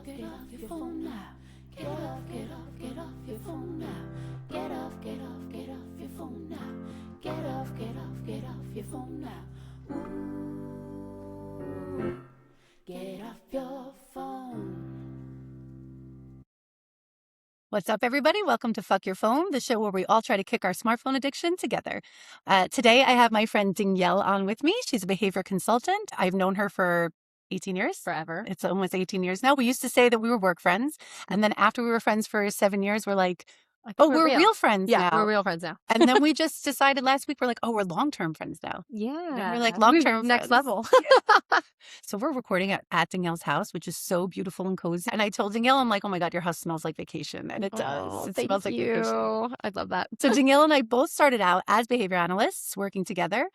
get off your phone now. Get off your phone now. Get off your phone now. Get off your phone now. Ooh, get off your phone. What's up, everybody? Welcome to Fuck Your Phone, the show where we all try to kick our smartphone addiction together. Today, I have my friend Danielle on with me. She's a behavior consultant. I've known her for 18 years. Forever. It's almost 18 years now. We used to say that we were work friends. And then after we were friends for 7 years, we're like, oh, we're real friends now. Yeah, we're real friends now. And then we just decided last week, we're like, oh, we're long-term friends now. Yeah. We're like long-term next friends. level. So we're recording at Danielle's house, which is so beautiful and cozy. And I told Danielle, I'm like, oh my God, your house smells like vacation. And it does. It smells like vacation. I love that. So Danielle and I both started out as behavior analysts working together.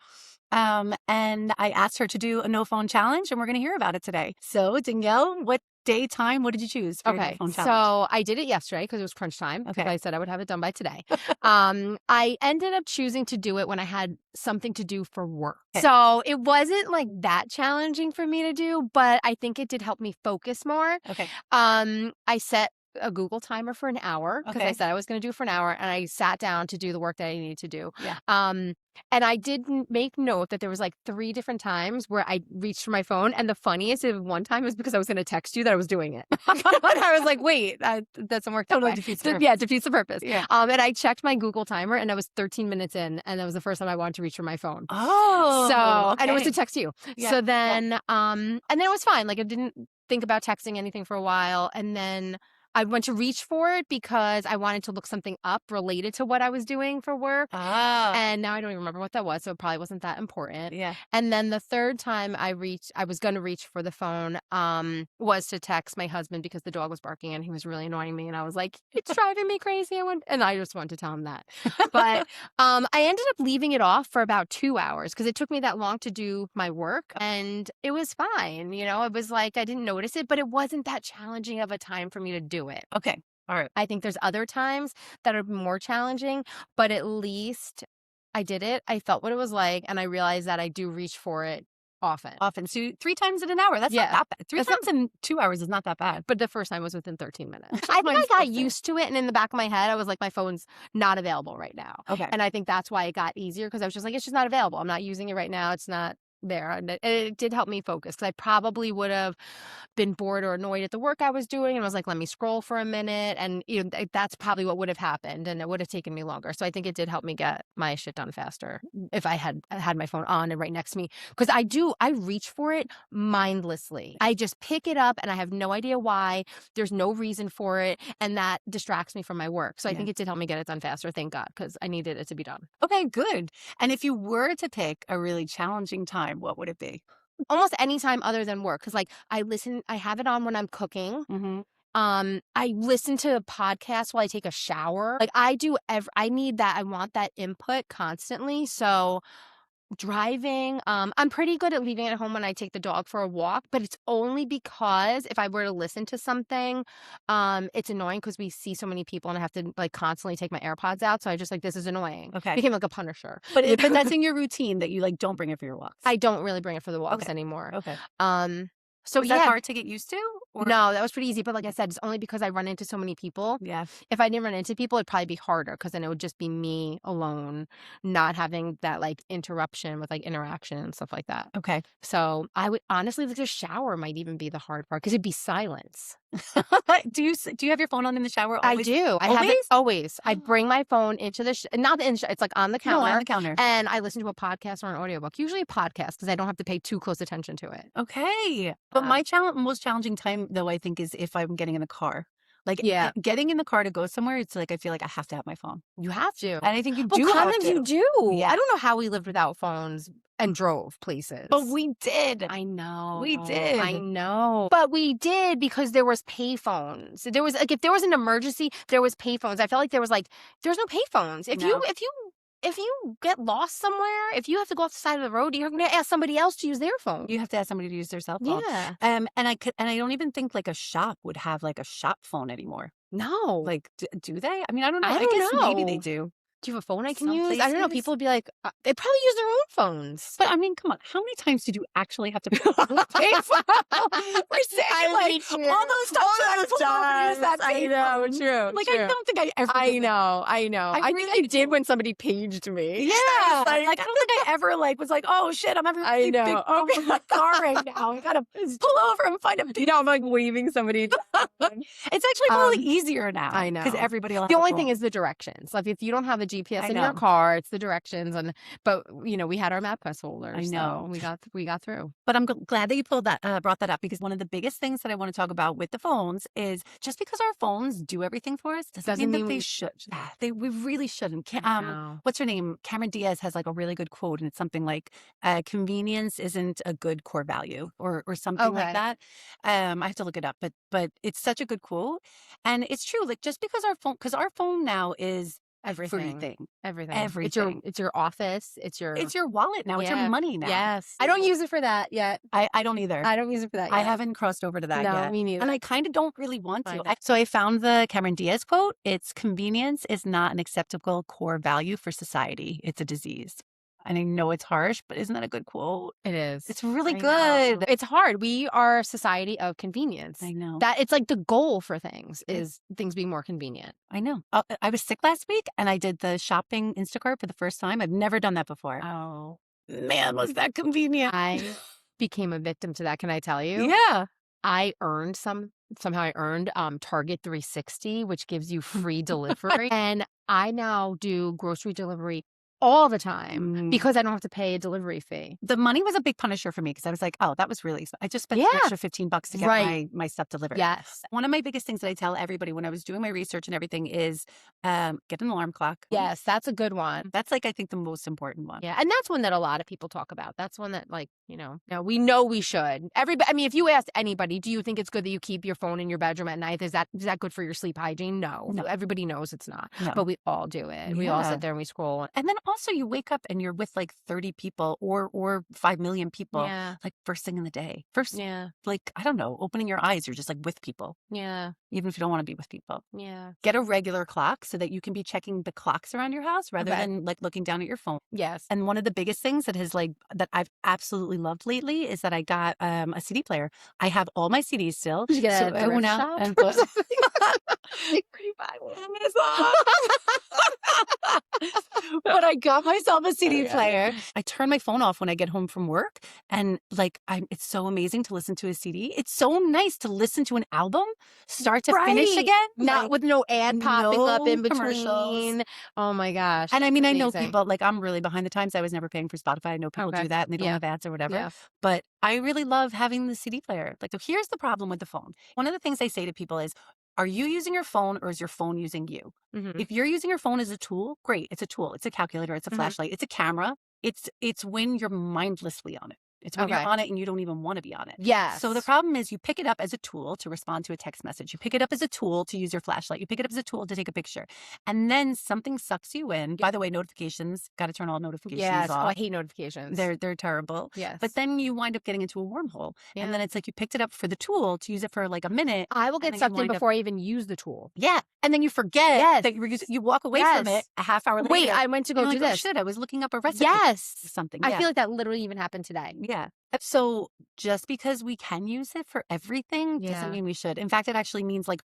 And I asked her to do a no phone challenge, and we're going to hear about it today. So Danielle, what day, time, what did you choose for your no phone challenge? So I did it yesterday because it was crunch time. Okay. I said I would have it done by today. I ended up choosing to do it when I had something to do for work. Okay. So it wasn't like that challenging for me to do, but I think it did help me focus more. Okay. I set a Google timer for an hour because I said I was going to do it for an hour, and I sat down to do the work that I needed to do. Yeah. And I did make note that there was like 3 different times where I reached for my phone, and the funniest of one time was because I was going to text you that I was doing it. And I was like, wait, that doesn't work. Totally defeats the purpose. Yeah, defeats the purpose. Yeah. And I checked my Google timer, and I was 13 minutes in, and that was the first time I wanted to reach for my phone. Oh, so okay. And it was to text you. Yeah. So then, and then it was fine. Like I didn't think about texting anything for a while, and then I went to reach for it because I wanted to look something up related to what I was doing for work. Oh. And now I don't even remember what that was, so it probably wasn't that important. Yeah. And then the third time I was going to reach for the phone, was to text my husband because the dog was barking and he was really annoying me. And I was like, it's driving me crazy. And I just wanted to tell him that. But I ended up leaving it off for about 2 hours because it took me that long to do my work. And it was fine. You know, it was like I didn't notice it, but it wasn't that challenging of a time for me to do it. Okay. All right. I think there's other times that are more challenging, but at least I did it. I felt what it was like, and I realized that I do reach for it often. So 3 times in an hour. That's not that bad. 3 times in 2 hours is not that bad. But the first time was within 13 minutes. I think I got used to it, and in the back of my head, I was like, my phone's not available right now. Okay. And I think that's why it got easier, because I was just like, it's just not available. I'm not using it right now. It's not there. And it did help me focus, because I probably would have been bored or annoyed at the work I was doing and was like, let me scroll for a minute. And you know, that's probably what would have happened, and it would have taken me longer. So I think it did help me get my shit done faster if I had my phone on and right next to me, because I reach for it mindlessly. I just pick it up and I have no idea why. There's no reason for it, and that distracts me from my work. So I think it did help me get it done faster, thank God, because I needed it to be done. Okay, good. And if you were to pick a really challenging time, what would it be? Almost any time other than work, because like I have it on when I'm cooking. Mm-hmm. I listen to podcasts while I take a shower. Like I need that. I want that input constantly. So driving, I'm pretty good at leaving it at home when I take the dog for a walk, but it's only because if I were to listen to something, it's annoying because we see so many people and I have to like constantly take my AirPods out. So I just like, this is annoying. Okay. Became like a Punisher. But that's in your routine that you like don't bring it for your walks. I don't really bring it for the walks anymore. Okay. So is that hard to get used to? Or? No, that was pretty easy. But like I said, it's only because I run into so many people. Yeah. If I didn't run into people, it'd probably be harder, because then it would just be me alone, not having that like interruption with like interaction and stuff like that. Okay. So I would honestly, like the shower might even be the hard part, because it'd be silence. Do you have your phone on in the shower always? I do. I have it always. I bring my phone into the it's like on the counter. No, on the counter. And I listen to a podcast or an audiobook, usually a podcast, because I don't have to pay too close attention to it. Okay. But my most challenging time, though, I think, is if I'm getting in the car. Like, getting in the car to go somewhere, it's like I feel like I have to have my phone. You have to. And I think you but do have to. You do. Yeah. I don't know how we lived without phones and drove places. But we did. I know. We did. I know. But we did because there was payphones. There was like, if there was an emergency, there was payphones. I felt like there's no payphones. If you get lost somewhere, if you have to go off the side of the road, you're going to ask somebody else to use their phone. You have to ask somebody to use their cell phone. Yeah. And I don't even think like a shop would have like a shop phone anymore. No. Like, do they? I mean, I don't know. I guess maybe they do. Do you have a phone I can Some use? places. I don't know. People would be like, they probably use their own phones. But I mean, come on. How many times did you actually have to pay for? We're saying like hate you. All those times I pull over and use that I know, payphone. true. Like, true. I don't think I ever I did that. know. I think really I did when somebody paged me. Yeah. I was Like, I don't think I ever was like, oh shit, I'm having a really big know. problem with my car right now. I gotta pull over and find a You know, I'm like waving somebody. It's actually probably easier now. I know. Because everybody will have The a only phone. thing is the directions. Like if you don't have the GPS I in your know. car, it's the directions. But you know, we had our MapQuest holders. I know. So we got through. But I'm glad that you brought that up, because one of the biggest things that I want to talk about with the phones is just because our phones do everything for us doesn't mean that they should. We really shouldn't. What's her name? Cameron Diaz has like a really good quote, and it's something like, "Convenience isn't a good core value," or something like that. I have to look it up, but it's such a good quote, and it's true. Like just because our phone now is everything. It's your office. It's your wallet now. It's your money now. Yes. I don't use it for that yet. I don't either. I don't use it for that yet. I haven't crossed over to that yet. No, me neither. And I kind of don't really want to. So I found the Cameron Diaz quote. It's convenience is not an acceptable core value for society. It's a disease. And I know it's harsh, but isn't that a good quote? It is. It's really good. It's hard. We are a society of convenience. I know. That it's like the goal for things is things being more convenient. I know. I was sick last week and I did the shopping Instacart for the first time. I've never done that before. Oh, man, was that convenient. I became a victim to that. Can I tell you? Yeah. I earned somehow I earned Target 360, which gives you free delivery. And I now do grocery delivery all the time because I don't have to pay a delivery fee. The money was a big punisher for me because I was like, oh, that was really expensive. I just spent an extra $15 to get my stuff delivered. Yes. One of my biggest things that I tell everybody when I was doing my research and everything is get an alarm clock. Yes, that's a good one. That's like, I think, the most important one. Yeah. And that's one that a lot of people talk about. That's one that, like, we know we should. Everybody, I mean, if you ask anybody, do you think it's good that you keep your phone in your bedroom at night? Is that good for your sleep hygiene? No. Everybody knows it's not. No. But we all do it. Yeah. We all sit there and we scroll. And then also you wake up and you're with like 30 people or 5 million people, like first thing in the day. Like, I don't know, opening your eyes, you're just like with people. Yeah. Even if you don't want to be with people. Yeah. Get a regular clock so that you can be checking the clocks around your house rather than like looking down at your phone. Yes. And one of the biggest things that I've absolutely loved lately is that I got a CD player. I have all my CDs still. Did you get I went out and put Amazon. But I got myself a CD player. I turn my phone off when I get home from work, and like it's so amazing to listen to a CD. It's so nice to listen to an album start to finish again, not with no ad popping up in between. Commercials. Oh my gosh! And I mean, I know people, like, I'm really behind the times. I was never paying for Spotify. I know people do that and they don't have ads or whatever. Yeah. But I really love having the CD player. Like, so here's the problem with the phone. One of the things I say to people is, are you using your phone or is your phone using you? Mm-hmm. If you're using your phone as a tool, great. It's a tool. It's a calculator. It's a flashlight. It's a camera. It's when you're mindlessly on it. It's when you're on it and you don't even want to be on it. Yeah. So the problem is you pick it up as a tool to respond to a text message. You pick it up as a tool to use your flashlight. You pick it up as a tool to take a picture. And then something sucks you in. By the way, notifications, got to turn all notifications off. Oh, I hate notifications. They're terrible. Yes. But then you wind up getting into a wormhole. Yeah. And then it's like you picked it up for the tool to use it for like a minute. I will get sucked in before I even use the tool. Yeah. And then you forget that you walk away from it a half hour later. Wait, I went to go do this. Oh, shit, I was looking up a recipe. Yes. Something. I feel like that literally even happened today. Yeah. So just because we can use it for everything doesn't mean we should. In fact, it actually means like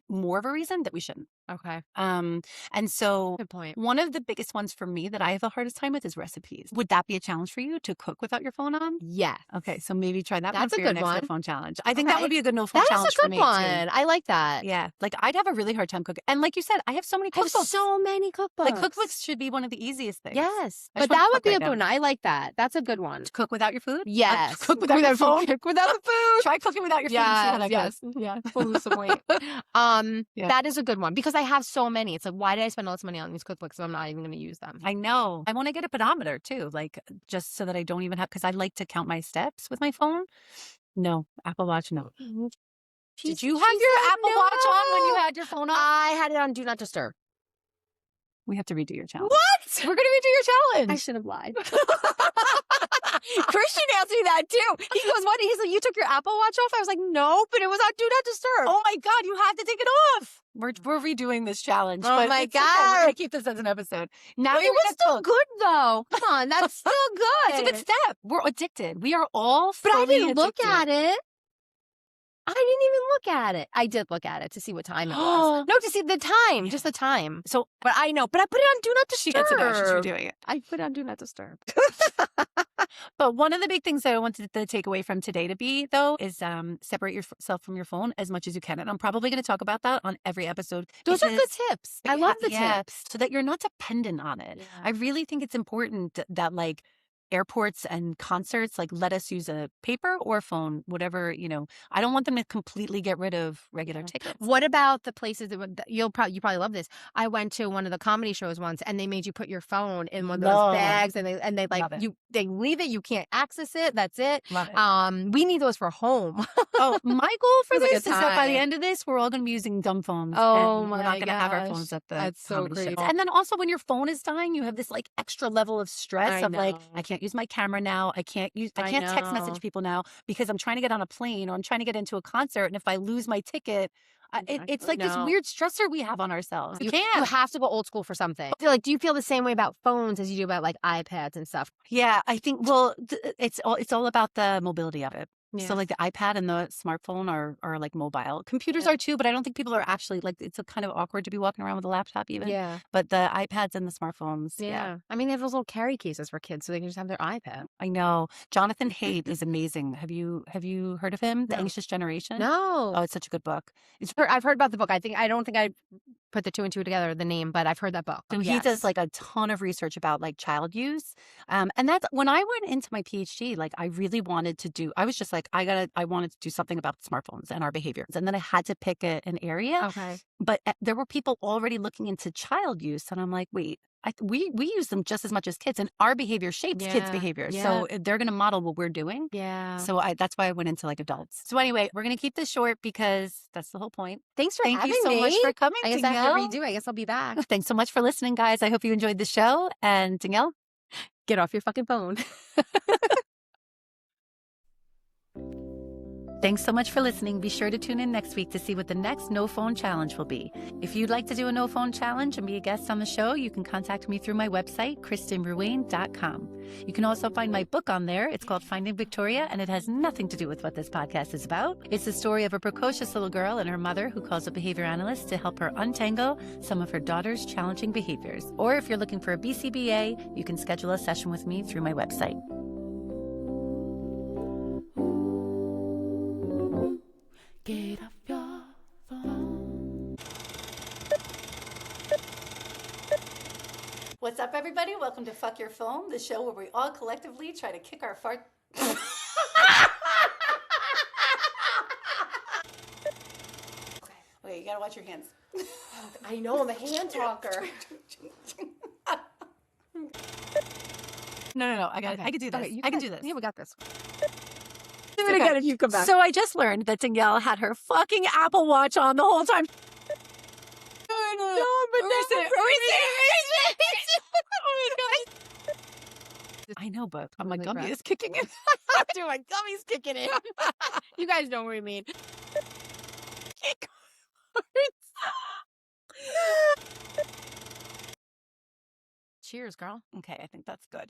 more of a reason that we shouldn't. Okay. And so good point. One of the biggest ones for me that I have the hardest time with is recipes. Would that be a challenge for you to cook without your phone on? Yeah. Okay. So maybe try that. That's one for a your good next one. No phone challenge. I think that would be a good no phone challenge for me. That's a good one. I like that. Yeah. Like I'd have a really hard time cooking. And like you said, I have so many cookbooks. I have so many cookbooks. Like cookbooks should be one of the easiest things. Yes. But that would be a good one. I like that. That's a good one. To cook without your food? Yes. Cook without your phone? Cook without the food. Try cooking without your phone. Yes. Yeah. We'll lose some weight. That is a good one because I have so many. It's like, why did I spend all this money on these cookbooks if I'm not even going to use them? I know. I want to get a pedometer too, like just so that I don't even have, because I like to count my steps with my phone. No, Apple Watch, no. Did you have your Apple Watch on when you had your phone on? I had it on Do Not Disturb. We have to redo your challenge. What? We're going to redo your challenge. I should have lied. Christian asked me that too. He goes, what? He's like, you took your Apple Watch off? I was like, no, but it was on Do Not Disturb. Oh my God, you have to take it off. We're redoing this challenge. Oh but my God. Okay. We're going to keep this as an episode. Now it was still good though. Come on, that's still good. It's a good step. We're addicted. We are all But I didn't addicted. look at it. I didn't even look at it. I did look at it to see what time it was. No, to see the time, just the time. So, but I know, but I put it on Do Not she gets it now. She's Disturb. redoing it. I put it on Do Not Disturb. But one of the big things that I wanted the takeaway from today to be, though, is separate yourself from your phone as much as you can. And I'm probably going to talk about that on every episode. Those are good tips. I love the tips. So that you're not dependent on it. Yeah. I really think it's important that like airports and concerts, like let us use a paper or phone, whatever, I don't want them to completely get rid of regular tickets. What about the places that you probably love this? I went to one of the comedy shows once and they made you put your phone in one of those bags and they like they leave it, you can't access it. That's it. Love it. We need those for home. Oh, my goal for this is that by the time. end of this, we're all going to be using dumb phones. Oh and my we're not going to have our gosh. phones at the That's so comedy great. shows. And then also when your phone is dying, you have this like extra level of stress of like, know. I can't use my camera now. I can't text message people now because I'm trying to get on a plane or I'm trying to get into a concert. And if I lose my ticket, it's like this weird stressor we have on ourselves. You can't. You have to go old school for something. Like, do you feel the same way about phones as you do about like iPads and stuff? Yeah, I think, well, it's all about the mobility of it. Yeah. So like the iPad and the smartphone are like mobile. Computers are too, but I don't think people are actually like, it's kind of awkward to be walking around with a laptop even. Yeah. But the iPads and the smartphones. Yeah. I mean, they have those little carry cases for kids so they can just have their iPad. I know. Jonathan Haidt is amazing. Have you heard of him? The No. Anxious Generation? No. Oh, it's such a good book. I've heard about the book. I don't think I put the two and two together, the name, but I've heard that book. So he does like a ton of research about like child use. And that's when I went into my PhD, like I really wanted to do, I was just like, I wanted to do something about smartphones and our behaviors. And then I had to pick an area. Okay. But there were people already looking into child use. And I'm like, wait, we use them just as much as kids and our behavior shapes kids' behavior. Yeah. So they're going to model what we're doing. Yeah. So that's why I went into like adults. So anyway, we're going to keep this short because that's the whole point. Thank you so much for coming, I guess Danielle. I have to redo. I guess I'll be back. Thanks so much for listening, guys. I hope you enjoyed the show. And Danielle, Get off your fucking phone. thanks so much for listening. Be sure to tune in next week to see what the next No Phone Challenge will be. If you'd like to do a No Phone Challenge and be a guest on the show, you can contact me through my website, KristenRuane.com. You can also find my book on there. It's called Finding Victoria, and it has nothing to do with what this podcast is about. It's the story of a precocious little girl and her mother who calls a behavior analyst to help her untangle some of her daughter's challenging behaviors. Or if you're looking for a BCBA, you can schedule a session with me through my website. Get off your phone. What's up, everybody? Welcome to Fuck Your Phone, the show where we all collectively try to kick our fart. Okay, you gotta watch your hands. I know, I'm a hand talker. No. I got it. I can do this. Okay, I can do this. Yeah, we got this. Do it again if you come back. So I just learned that Danielle had her fucking Apple Watch on the whole time. Oh I know, but my gummy is kicking in. Dude, my gummy's kicking in. You guys know what I mean. Cheers, girl. Okay, I think that's good.